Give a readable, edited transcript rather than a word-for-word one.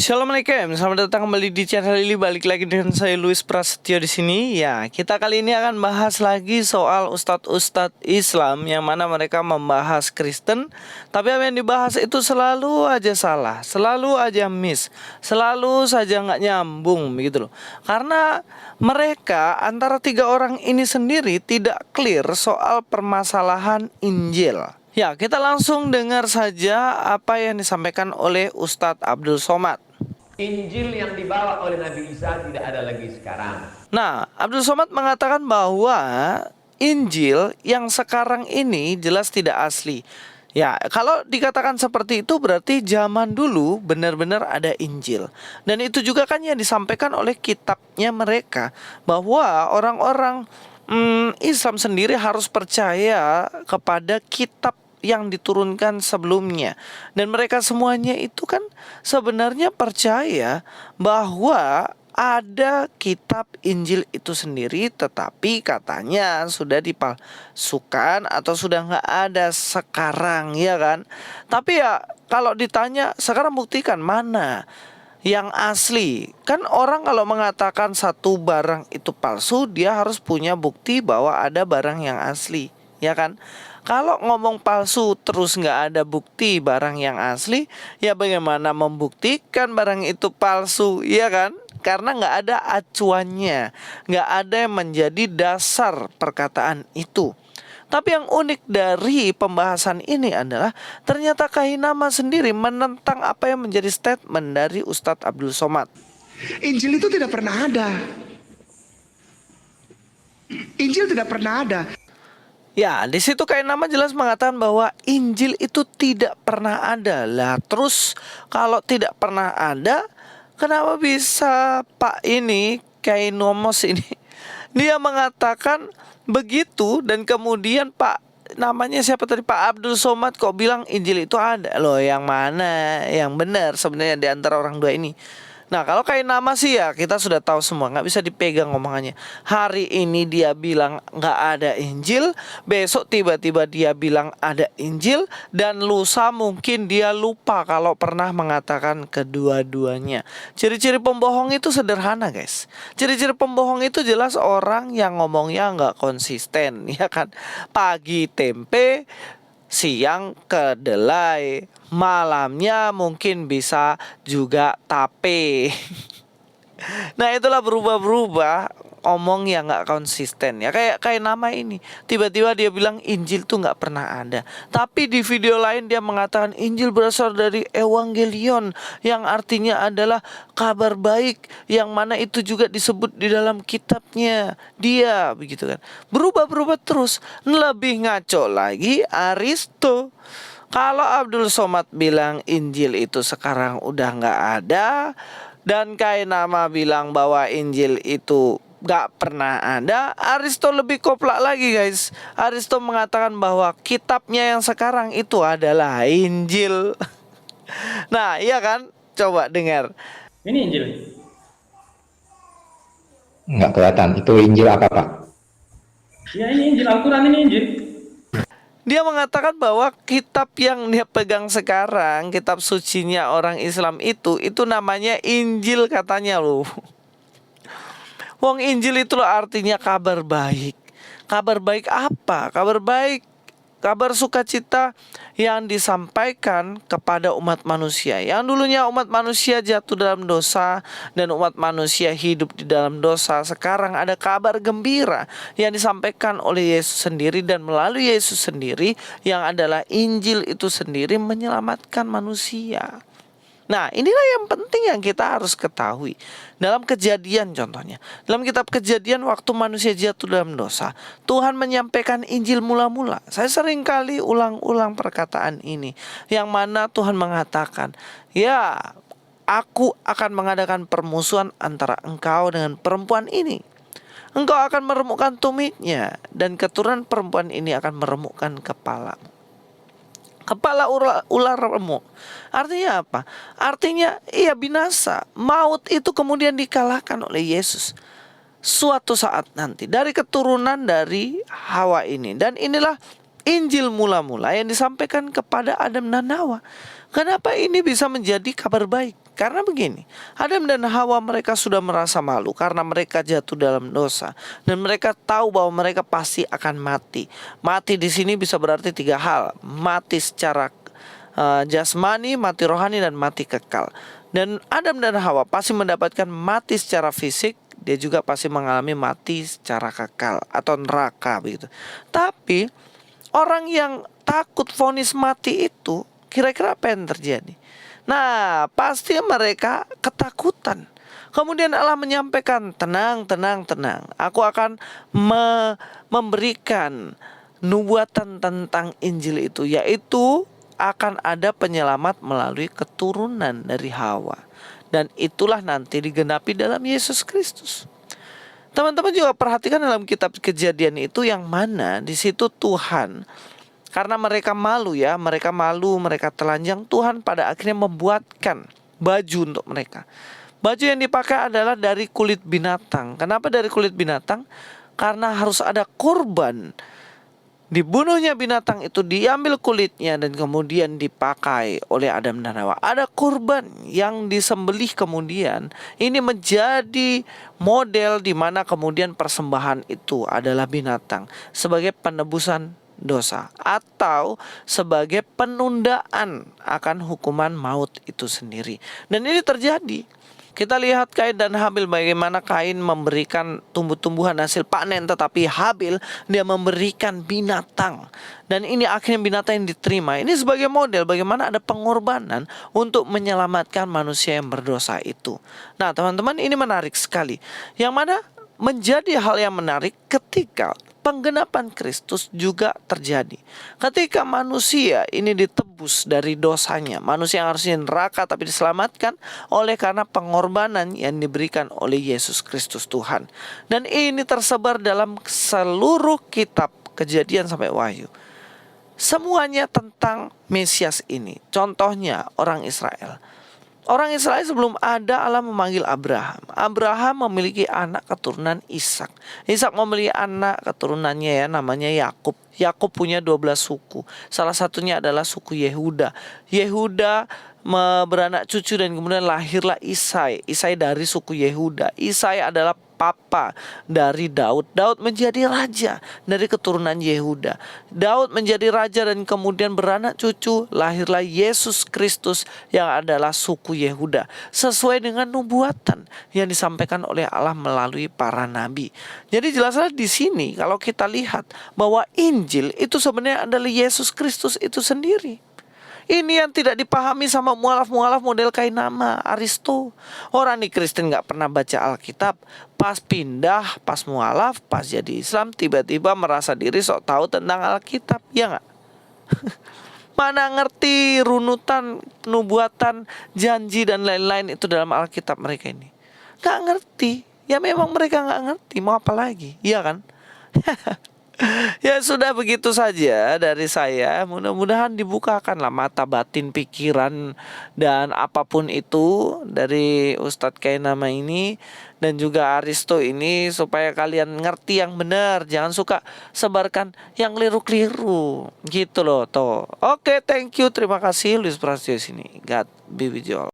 Assalamualaikum, selamat datang kembali di channel ini. Balik lagi dengan saya Luis Prasetyo di sini. Ya, kita kali ini akan bahas lagi soal ustadz-ustadz Islam yang mana mereka membahas Kristen, tapi apa yang dibahas itu selalu aja salah, selalu aja miss, selalu saja nggak nyambung begitu loh. Karena mereka antara tiga orang ini sendiri tidak clear soal permasalahan Injil. Ya, kita langsung dengar saja apa yang disampaikan oleh Ustadz Abdul Somad. Injil yang dibawa oleh Nabi Isa tidak ada lagi sekarang. Nah, Abdul Somad mengatakan bahwa Injil yang sekarang ini jelas tidak asli. Ya, kalau dikatakan seperti itu berarti zaman dulu benar-benar ada Injil. Dan itu juga kan yang disampaikan oleh kitabnya mereka, bahwa orang-orang Islam sendiri harus percaya kepada kitab yang diturunkan sebelumnya. Dan mereka semuanya itu kan sebenarnya percaya bahwa ada kitab Injil itu sendiri, tetapi katanya sudah dipalsukan atau sudah nggak ada sekarang, ya kan? Tapi ya kalau ditanya sekarang buktikan mana yang asli. Kan orang kalau mengatakan satu barang itu palsu, dia harus punya bukti bahwa ada barang yang asli, ya kan? Kalau ngomong palsu terus nggak ada bukti barang yang asli, ya bagaimana membuktikan barang itu palsu, ya kan? Karena nggak ada acuannya, nggak ada yang menjadi dasar perkataan itu. Tapi yang unik dari pembahasan ini adalah ternyata Kahinama sendiri menentang apa yang menjadi statement dari Ustadz Abdul Somad. Injil itu tidak pernah ada. Injil tidak pernah ada. Ya, di situ Kahinama jelas mengatakan bahwa Injil itu tidak pernah ada. Lah, terus kalau tidak pernah ada, kenapa bisa Pak ini Kainomos ini dia mengatakan begitu, dan kemudian Pak namanya siapa tadi, Pak Abdul Somad kok bilang Injil itu ada. Loh, yang mana yang benar sebenarnya di antara orang dua ini? Nah, kalau Kahinama sih ya kita sudah tahu semua, nggak bisa dipegang omongannya. Hari ini dia bilang nggak ada Injil, besok tiba-tiba dia bilang ada Injil, dan lusa mungkin dia lupa kalau pernah mengatakan kedua-duanya. Ciri-ciri pembohong itu sederhana, guys. Ciri-ciri pembohong itu jelas orang yang ngomongnya nggak konsisten, ya kan? Pagi tempe, siang kedelai, malamnya mungkin bisa juga tape. Nah, itulah berubah-berubah omong yang nggak konsisten, ya kayak nama ini tiba-tiba dia bilang Injil tuh nggak pernah ada, tapi di video lain dia mengatakan Injil berasal dari Evangelion yang artinya adalah kabar baik, yang mana itu juga disebut di dalam kitabnya dia, begitu kan. Berubah-berubah terus. Lebih ngaco lagi Aristo. Kalau Abdul Somad bilang Injil itu sekarang udah nggak ada, dan Kahinama bilang bahwa Injil itu gak pernah ada, Aristo lebih koplak lagi, guys. Aristo mengatakan bahwa kitabnya yang sekarang itu adalah Injil. Nah, iya kan? Coba dengar. Ini Injil. Nggak kelihatan. Itu Injil apa, Pak? Ya ini Injil, Al-Quran ini Injil. Dia mengatakan bahwa kitab yang dia pegang sekarang, kitab sucinya orang Islam itu namanya Injil katanya loh. Wong Injil itu loh artinya kabar baik. Kabar baik apa? Kabar baik, kabar sukacita yang disampaikan kepada umat manusia. Yang dulunya umat manusia jatuh dalam dosa dan umat manusia hidup di dalam dosa. Sekarang ada kabar gembira yang disampaikan oleh Yesus sendiri, dan melalui Yesus sendiri yang adalah Injil itu sendiri menyelamatkan manusia. Nah, inilah yang penting yang kita harus ketahui. Dalam Kejadian contohnya, dalam kitab Kejadian waktu manusia jatuh dalam dosa, Tuhan menyampaikan Injil mula-mula. Saya sering kali ulang-ulang perkataan ini, yang mana Tuhan mengatakan, ya, aku akan mengadakan permusuhan antara engkau dengan perempuan ini. Engkau akan meremukkan tumitnya, dan keturunan perempuan ini akan meremukkan kepalamu. Kepala ular remuk. Artinya apa? Artinya ia binasa. Maut itu kemudian dikalahkan oleh Yesus suatu saat nanti dari keturunan dari Hawa ini. Dan inilah Injil mula-mula yang disampaikan kepada Adam dan Hawa. Kenapa ini bisa menjadi kabar baik? Karena begini, Adam dan Hawa mereka sudah merasa malu karena mereka jatuh dalam dosa, dan mereka tahu bahwa mereka pasti akan mati. Mati di sini bisa berarti 3 hal: mati secara jasmani, mati rohani, dan mati kekal. Dan Adam dan Hawa pasti mendapatkan mati secara fisik, dia juga pasti mengalami mati secara kekal atau neraka begitu. Tapi orang yang takut vonis mati itu, kira-kira apa yang terjadi? Nah, pasti mereka ketakutan. Kemudian Allah menyampaikan, tenang, tenang, tenang. Aku akan memberikan nubuatan tentang Injil itu, yaitu akan ada penyelamat melalui keturunan dari Hawa. Dan itulah nanti digenapi dalam Yesus Kristus. Teman-teman juga perhatikan dalam kitab Kejadian itu, yang mana di situ Tuhan, karena mereka malu ya, mereka telanjang, Tuhan pada akhirnya membuatkan baju untuk mereka. Baju yang dipakai adalah dari kulit binatang. Kenapa dari kulit binatang? Karena harus ada korban. Dibunuhnya binatang itu, diambil kulitnya, dan kemudian dipakai oleh Adam dan Hawa. Ada korban yang disembelih kemudian. Ini menjadi model di mana kemudian persembahan itu adalah binatang sebagai penebusan dosa atau sebagai penundaan akan hukuman maut itu sendiri. Dan ini terjadi. Kita lihat Kain dan Habil, bagaimana Kain memberikan tumbuh-tumbuhan hasil panen, tetapi Habil dia memberikan binatang. Dan ini akhirnya binatang yang diterima. Ini sebagai model bagaimana ada pengorbanan untuk menyelamatkan manusia yang berdosa itu. Nah teman-teman, ini menarik sekali. Yang mana menjadi hal yang menarik ketika penggenapan Kristus juga terjadi. Ketika manusia ini ditebus dari dosanya, manusia yang harusnya neraka tapi diselamatkan oleh karena pengorbanan yang diberikan oleh Yesus Kristus Tuhan. Dan ini tersebar dalam seluruh kitab Kejadian sampai Wahyu. Semuanya tentang Mesias ini. Contohnya orang Israel. Orang Israel sebelum ada, Allah memanggil Abraham. Abraham memiliki anak keturunan Ishak. Ishak memiliki anak keturunannya ya, namanya Yakub. Yakub punya 12 suku. Salah satunya adalah suku Yehuda. Yehuda beranak cucu dan kemudian lahirlah Isai. Isai dari suku Yehuda. Isai adalah papa dari Daud. Daud menjadi raja dari keturunan Yehuda. Daud menjadi raja dan kemudian beranak cucu, lahirlah Yesus Kristus yang adalah suku Yehuda, sesuai dengan nubuatan yang disampaikan oleh Allah melalui para nabi. Jadi jelaslah di sini kalau kita lihat bahwa Injil itu sebenarnya adalah Yesus Kristus itu sendiri. Ini yang tidak dipahami sama mualaf-mualaf model Kainama, Aristo. Orang nih Kristen gak pernah baca Alkitab, pas pindah, pas mualaf, pas jadi Islam, tiba-tiba merasa diri sok tahu tentang Alkitab, ya gak? Mana ngerti runutan, nubuatan, janji dan lain-lain itu dalam Alkitab mereka ini. Gak ngerti, ya memang mereka gak ngerti, mau apa lagi, iya kan? Ya sudah, begitu saja dari saya. Mudah-mudahan dibukakanlah mata batin, pikiran, dan apapun itu dari Ustadz Kainama ini dan juga Aristo ini, supaya kalian ngerti yang benar. Jangan suka sebarkan yang keliru-keliru gitu loh toh. Oke, thank you, terima kasih. Luis Prasetyo sini. God be with you all.